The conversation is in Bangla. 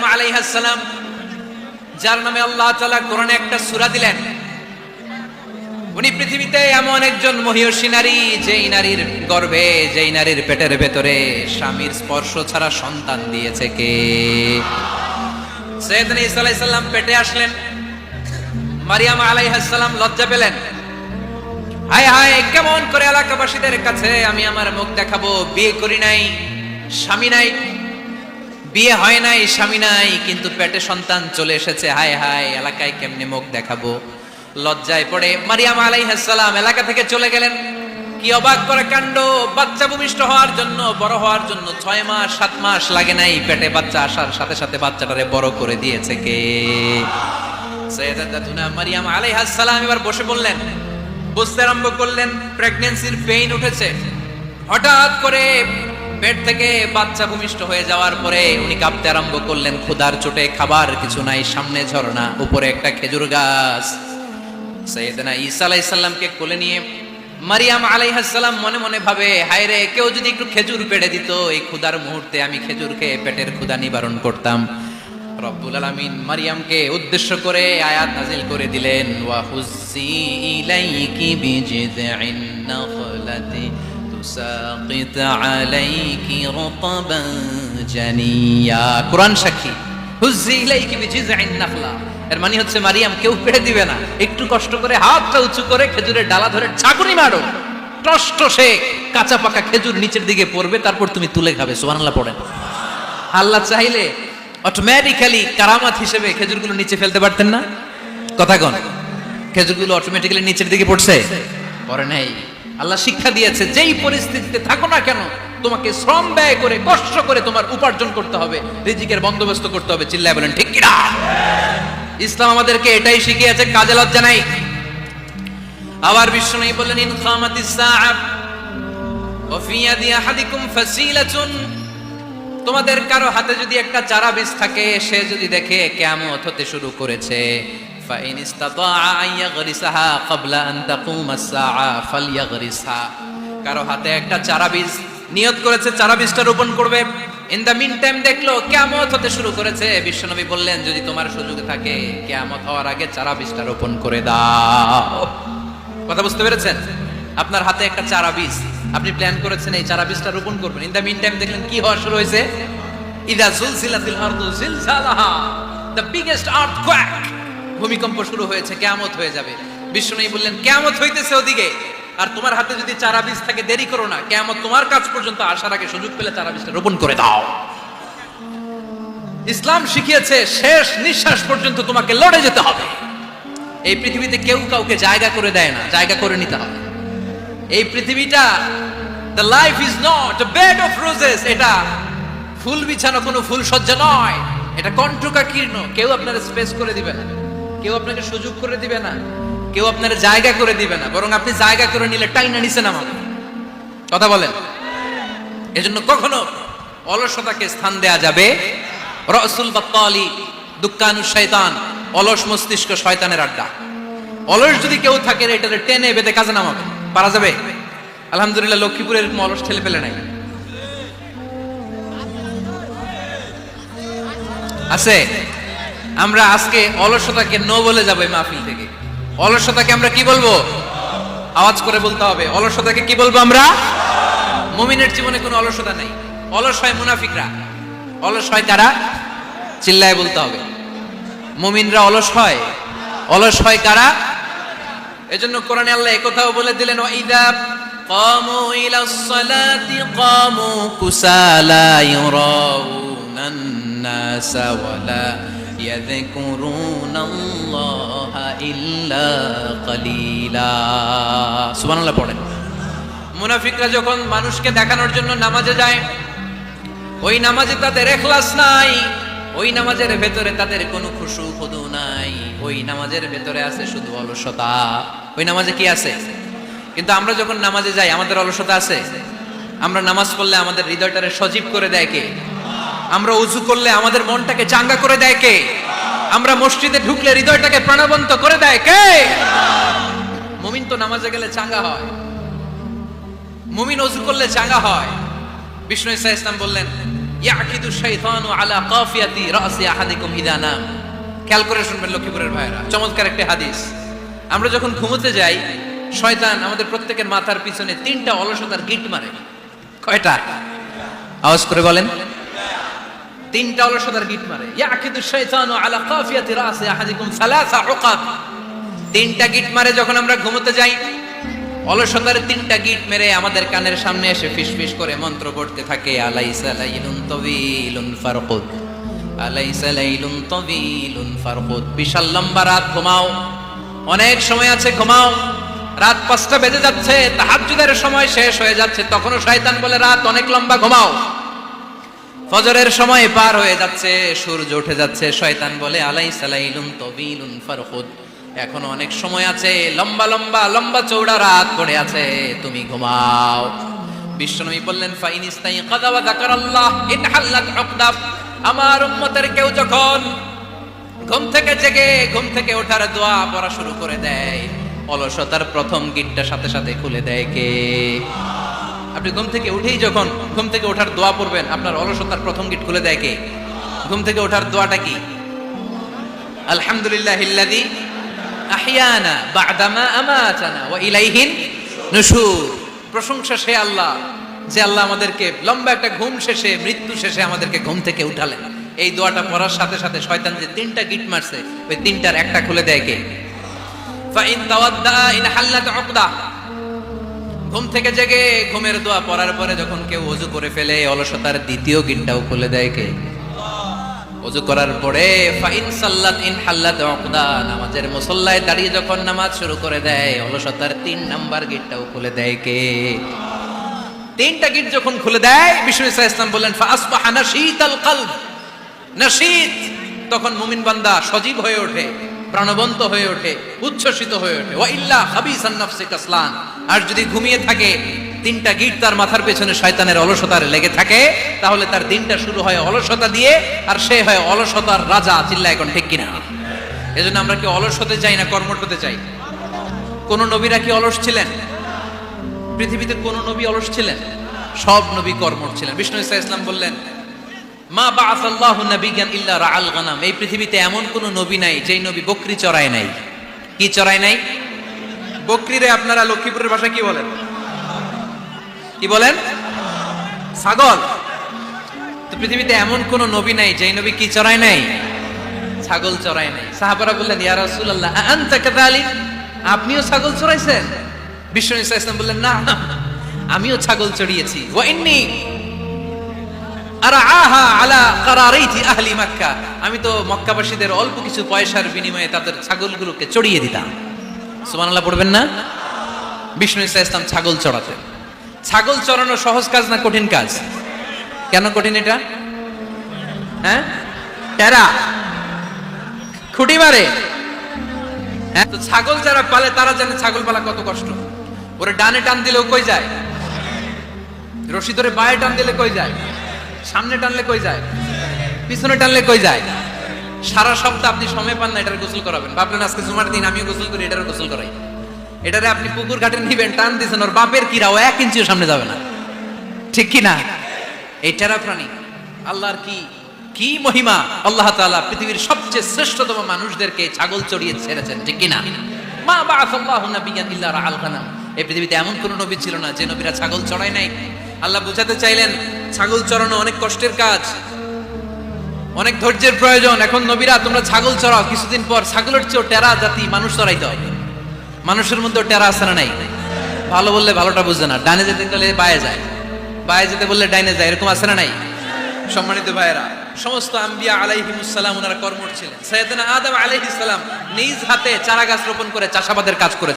মারিয়াম আলাইহিস সালাম, যার নামে আল্লাহ তাআলা কোরআনে একটা সূরা দিলেন, উনি পৃথিবীতে এমন একজন মহিয়সী নারী, যেই নারীর গর্ভে, যেই নারীর পেটের ভেতরে স্বামীর স্পর্শ ছাড়া সন্তান দিয়েছে কে? সাইয়েদনা ঈসা আলাইহিস সালাম পেটে আসলেন। মারিয়াম আলাইহিস সালাম লজ্জা পেলেন। হায় হায়, কেমন করে এলাকাবাসীদের কাছে আমি আমার মুখ দেখাবো? বিয়ে করি নাই, স্বামী নাই, বিয়ে হয় নাই, স্বামী নাই, কিন্তু পেটে সন্তান চলে এসেছে। হায় হায়, এলাকায় কেমনে মুখ দেখাবো? লজ্জায় পড়ে মারিয়াম আলাইহিস সালাম এলাকা থেকে চলে গেলেন। কি অবাক করা কাণ্ড! বাচ্চা ভূমিষ্ঠ হওয়ার জন্য, বড় হওয়ার জন্য 6 মাস 7 মাস লাগে নাই, পেটে বাচ্চা আসার সাথে সাথে বাচ্চাটারে বড় করে দিয়েছে কে? সাইয়্যিদাতুনা মারিয়াম আলাইহিস সালাম এবার বসে বললেন, বুঝতে আরম্ভ করলেন প্রেগন্যান্সির পেইন উঠেছে। হঠাৎ করে পেট থেকে বাচ্চা ভূমিষ্ঠ হয়ে যাওয়ার পরে উনি কাঁপতে আরম্ভ করলেন। ক্ষুধার চোটে খাবার কিছু নাই, সামনে ঝর্ণা, উপরে একটা খেজুর গাছ। সাইয়েদনা ঈসা আলাইহিস সালামকে কোলে নিয়ে মারিয়াম আলাইহিস সালাম মনে মনে ভাবে, হায় রে, কেউ যদি একটু খেজুর পেড়ে দিত, এই ক্ষুধার মুহূর্তে আমি খেজুর খেয়ে পেটের ক্ষুধা নিবারণ করতাম। রব্বুল আলামিন মারিয়ামকে উদ্দেশ্য করে আয়াত নাযিল করে দিলেন, ওয়া হুজ্জি ইলাইকি বিজিযিন নাখলাতি তুসাকিত আলাইকি রাতাবান জানিয়া। কুরআন সাক্ষী, হুজ্জি ইলাইকি বিজিযিন নাখলা, এর মানে হচ্ছে মারিয়াম কেউ পেড়ে দিবে না, একটু কষ্ট করে হাতটা উঁচু করে খেজুরের ডালা ধরে ঝাঁকুনি মারো, টসটসে কাঁচা পাকা খেজুর নিচের দিকে পড়বে, তারপর তুমি তুলে খাবে। সুবহানাল্লাহ পড়েন। আল্লাহ চাইলে অটোমেটিক্যালি কারামাত হিসেবে খেজুরগুলো নিচে ফেলতে পারতেন না? কথা কোন? খেজুরগুলো অটোমেটিক্যালি নিচের দিকে পড়ছে? পড়ে নাই। আল্লাহ শিক্ষা দিয়েছে, যেই পরিস্থিতিতে থাকো না কেন, তোমাকে শ্রম ব্যয় করে, কষ্ট করে তোমার উপার্জন করতে হবে, রিজিকের বন্দোবস্ত করতে হবে। চিল্লায় বলেন ঠিক কিনা? ইসলাম আমাদেরকে এটাই শিখিয়েছে, কাজে লজ্জা নাই। আবার বিশ্বনবী বললেন, ইন কামাতিস সাআ ওয়া ফি ইয়াদি আহাদিকুম ফাসিলাতুন, তোমাদের কারো হাতে যদি একটা চারা বীজ থাকে, সে যদি দেখে কিয়ামত হতে শুরু করেছে, ফা ইন ইসতাতাআ আন ইয়াগরিসাহা ক্বাবলা আন তাকুমাস সাআ ফালইয়াগরিসহা, কারো হাতে একটা চারা বীজ নিয়ত করেছে, চারা বীজটা রোপণ করবে, ইন দ্য মিন টাইম দেখলো কিয়ামত হতে শুরু করেছে, বিশ্বনবী বললেন, যদি তোমার সুযোগ থাকে কিয়ামত হওয়ার আগে চারা বীজটা রোপণ করে দাও। কথা বুঝতে পেরেছেন? আপনার হাতে একটা চারা বীজ, আপনি প্ল্যান করেছেন এই চারা বীজটা রোপণ করবেন, ইন দ্য মিন টাইম দেখলেন কি হওয়া শুরু হয়েছে? ইদা জুলজিলাতিল আরদু জিলজালাহা, দ্য বিগেস্ট আর্থকোয়েক, ভূমিকম্প শুরু হয়েছে, কিয়ামত হয়ে যাবে। বিশ্বনবী বললেন, কিয়ামত হইতেছে ওদিকে, আর তোমার হাতে যদি চারা বীজ থাকে, দেরি করো না, কিয়ামত তোমার কাছ পর্যন্ত আসার আগে সুযোগ পেলে চারা বীজটা রোপণ করে দাও। ইসলাম শিখিয়েছে শেষ নিঃশ্বাস পর্যন্ত তোমাকে লড়ে যেতে হবে। এই পৃথিবীতে কেউ কাউকে জায়গা করে দেয় না, জায়গা করে নিতে হবে। এই পৃথিবীটা, the life is not a bed of roses, এটা ফুল বিছানো কোনো ফুল সজ্জা নয়, এটা কণ্টকাকীর্ণ। কেউ আপনার স্পেস করে দিবে না, কেউ আপনাকে সুযোগ করে দিবে না, কেউ আপনার জায়গা করে দিবে না, বরং আপনি জায়গা করে নিলে টাইনা নিচে নামাবে। কথা বলেন? এজন্য কখনো অলসতাকে স্থান দেয়া যাবে। রাসূল বাত্তালি দুক্কানু শয়তান, অলস মস্তিষ্ক শয়তানের আড্ডা। অলস যদি কেউ থাকে, এটারে টেনে বেঁধে কাজে নামাবে, পারা যাবে? আলহামদুলিল্লাহ, লক্ষ্মীপুরের এরকম অলস ঠেলে ফেলে নাই, আছে। আমরা আজকে অলসতাকে নো বলে যাবো এই মাহফিল থেকে। অলসতাকে আমরা কি বলবো? আওয়াজ করে বলতে হবে, অলসতাকে কি বলবো আমরা? মুমিনের জীবনে কোনো অলসতা নাই। অলস হয় মুনাফিকরা। অলস হয় কারা? চিল্লায় বলতে হবে। মুমিনরা অলস হয়। অলস হয় কারা? এজন্য কোরআনে আল্লাহ একথাও বলে দিলেন, ওয়াইদা কামু ইলাস সালাতি কামু কুসালা ইউরাউনান নাসা ওয়ালা ইয়াযকুরুনাল্লাহা ইল্লা কালিলা। সুবহানাল্লাহ পড়েন। মুনাফিকরা যখন মানুষকে দেখানোর জন্য নামাজে যায়, ওই নামাজে তাদের ইখলাস নাই, ওই নামাজের ভেতরে তাদের কোনো খুশু খুদু নাই, ওই নামাজের ভেতরে আছে শুধু অলসতা। ওই নামাজে কি আছে? কিন্তু আমরা যখন নামাজে যাই, আমাদের অলসতা আছে? আমরা নামাজ পড়লে আমাদের হৃদয়টারে সজীব করে দেয় কে? আমরা ওযু করলে আমাদের মনটাকে চাঙ্গা করে দেয় কে? আমরা মসজিদে ঢুকলে হৃদয়টাকে প্রাণবন্ত করে দেয় কে? মুমিন তো নামাজে গেলে চাঙ্গা হয়, মুমিন ওযু করলে চাঙ্গা হয়। বিষ্ণু ইসা ইসলাম বললেন, ইয়াকিদু শাইতানু আলা কাফিয়াতি রাসি আহাদিকুম ইযা নাম। খেয়াল করে শুনবেন লক্ষ্মীপুরের ভাইরা, চমৎকার একটা হাদিস। আমরা যখন ঘুমোতে যাই, শয়তান আমাদের প্রত্যেকের মাথার পিছনে 3টা অলসতার গিট মারে। কয়টা? আওয়াজ করে বলেন। 3টা অলসতার গিট মারে। ইয়াকিদু শাইতানু আলা কাফিয়াতি রাসি আহাদিকুম সালাসা উকাব। 3টা গিট মারে যখন আমরা ঘুমোতে যাই। অলসতার 3টা গিট মেরে আমাদের কানের সামনে এসে ফিসফিস করে মন্ত্র পড়তে থাকে, আলাইসা লাইলুন তাওয়িলুন ফারকুদ, আলাইসা লাইলুন তাওয়িলুন ফারকুদ। বিশাল লম্বা রাত, ঘুমাও, অনেক সময় আছে, ঘুমাও। রাত 5টা বেজে যাচ্ছে, তাহাজ্জুদের সময় শেষ হয়ে যাচ্ছে, তখনও শয়তান বলে রাত অনেক লম্বা, ঘুমাও। ফজরের সময় পার হয়ে যাচ্ছে, সূর্য উঠে যাচ্ছে, শয়তান বলে আলাইসা লাইলুন তাওয়িলুন ফারকুদ, এখনো অনেক সময় আছে, লম্বা লম্বা লম্বা চৌড়া রাত পড়ে আছে, তুমি ঘুমাও। বিশ্বনবী বললেন ফাইন ইস্তাইকাযা ওয়া যাকারাল্লাহ ইনহাল্লাত উকদাব। আমার উম্মতের কেউ যখন ঘুম থেকে জেগে ঘুম থেকে ওঠার দোয়া পড়া শুরু করে দেয়, অলসতার প্রথম গিটটা সাথে সাথে খুলে দেয় কে? আপনি ঘুম থেকে উঠেই যখন ঘুম থেকে ওঠার দোয়া পড়বেন, আপনার অলসতার প্রথম গিট খুলে দেয় কে? ঘুম থেকে ওঠার দোয়াটা কি? আলহামদুলিল্লাহিল্লাযী আহিয়ানা বা'দামা আমাতানা ওয়া ইলাইহিন নুশুর। প্রশংসা সে আল্লাহ, যে আল্লাহ আমাদেরকে লম্বা একটা ঘুম শেষে, মৃত্যু শেষে আমাদেরকে ঘুম থেকে উঠালেন। এই দোয়াটা পড়ার সাথে সাথে শয়তান যে 3টা গিট মারছে, ওই 3টার একটা খুলে দেয় কে? Fine তাওয়াদ্দা in হাল্লাত উকদা। ঘুম থেকে জেগে ঘুমের দোয়া পড়ার পরে যখন কেউ ওযু করে ফেলে, অলসতার দ্বিতীয় গিটটাও খুলে দেয় কে? ওযু করার পরে ফাইন সাল্লাত ইন হাল্লাত উকদা, নামাজের মুসল্লায় দাঁড়িয়ে যখন নামাজ শুরু করে দেয়, অলসতার 3 নাম্বার গিটটাও খুলে দেয় কে? 3টা গিট যখন খুলে দেয়, বিষ্ণু ইসা ইসলাম বললেন ফাসবাহা নাশীতাল কলব। নাশীত, তখন মুমিন বান্দা সজীব হয়ে ওঠে, প্রাণবন্ত হয়ে ওঠে, উচ্ছ্বসিত হয়ে ওঠে। ওয়া ইল্লা খাবিসান নাফসি কাসলান। আর যদি ঘুমিয়ে থাকে, 3টা গিট তার মাথার পেছনে শয়তানের অলসতার লেগে থাকে, তাহলে তার দিনটা শুরু হয় অলসতা দিয়ে, আর সে হয় অলসতার রাজা। চিল্লায় এখন ঠিক কিনা? এজন্য আমরা কি অলস হতে চাই না কর্মঠ হতে চাই? কোন নবীরা কি অলস ছিলেন? পৃথিবীতে কোন নবী অলস ছিলেন? সব নবী কর্মঠ ছিলেন। বিষ্ণু ইসা ইসলাম বললেন মা বাআসাল্লাহু নাবিয়্যান ইল্লা রাআল গানাম। এই পৃথিবীতে এমন কোন নবী নাই যেই নবী বকরি চড়ায় নাই। কি চড়ায় নাই? বকরিরে আপনারা লক্ষ্মীপুরের ভাষায় কি বলেন? কি বলেন? ছাগল। তো পৃথিবীতে এমন কোন নবী নাই যেই নবী কি চড়ায় নাই? ছাগল চড়ায় নাই। সাহাবারা বললেন ইয়া রাসূলুল্লাহ আনতা কাযালিক, আপনিও ছাগল চড়াইছেন? বিষ্ণু ইসা ইসলাম বললেন না, আমিও ছাগল চড়িয়েছি। ওয়া ইন্নী আরআহা আলা কারারাইতি আহলি মক্কা, আমি তো মক্কাবাসীদের অল্প কিছু পয়সার বিনিময়ে তাদের ছাগলগুলোকে চড়িয়ে দিতাম। সুবহানাল্লাহ পড়বেন না? বিষ্ণু ইসা ইসলাম ছাগল চড়াতেন। ছাগল চড়ানো সহজ কাজ না কঠিন কাজ? কেন কঠিন এটা? হ্যাঁ, টেরা খুঁটি মারে। হ্যাঁ, তো ছাগল যারা পালে তারা জানে ছাগল পালা কত কষ্ট। ওরে ডানে টান দিলেও কই যায়, রশি ধরে বায়ে টান দিলে কই যায়, সামনে টানলে কই যায়, পিছনে টানলে কই যায়। সারা সপ্তাহ আপনি সময় পান না এটার গোসল করাবেন। ভাবলেন আজকে জুমার দিন আমিও গোসল করি, এটারও গোসল করাই। এটারে আপনি পুকুর ঘাটে নিবেন, টান দিয়েছেন, ওর বাপের কিরা ও 1 ইঞ্চিও সামনে যাবে না। ঠিক কি না? এই টেরা প্রাণী আল্লাহর কি মহিমা। আল্লাহ তাআলা পৃথিবীর সবচেয়ে শ্রেষ্ঠতম মানুষদেরকে ছাগল চড়িয়ে ছেড়েছেন। ঠিক কি না? মা বাআসাল্লাহু নাবিয়্যান ইল্লা রাআল গানাম। এই পৃথিবীতে এমন কোন নবী ছিল না যে নবীরা ছাগল চড়ায় নাই। আল্লাহ বুঝাতে চাইলেন ছাগল চড়ানো অনেক কষ্টের কাজ, অনেক ধৈর্যের প্রয়োজন। এখন নবীরা তোমরা ছাগল চড়াও, কিছুদিন পর ছাগলের চেয়েও টেরা জাতি মানুষ চড়াইতে হবে। মানুষের মধ্যে টেরা আছে না নাই? ভালো বললে ভালোটা বুঝে না, ডানে যেতে গেলে বায়ে যায়, বায়ে যেতে বললে ডাইনে যায়, এরকম আছে না নাই? সম্মানিত ভাইয়েরা, সমস্ত আম্বিয়া আলাইহিমুস সালাম ওনারা কর্মঠ ছিলেন। সাইয়েদনা আদম আলাইহিস সালাম নিজ হাতে চারা গাছ রোপণ করে চাষাবাদের কাজ করে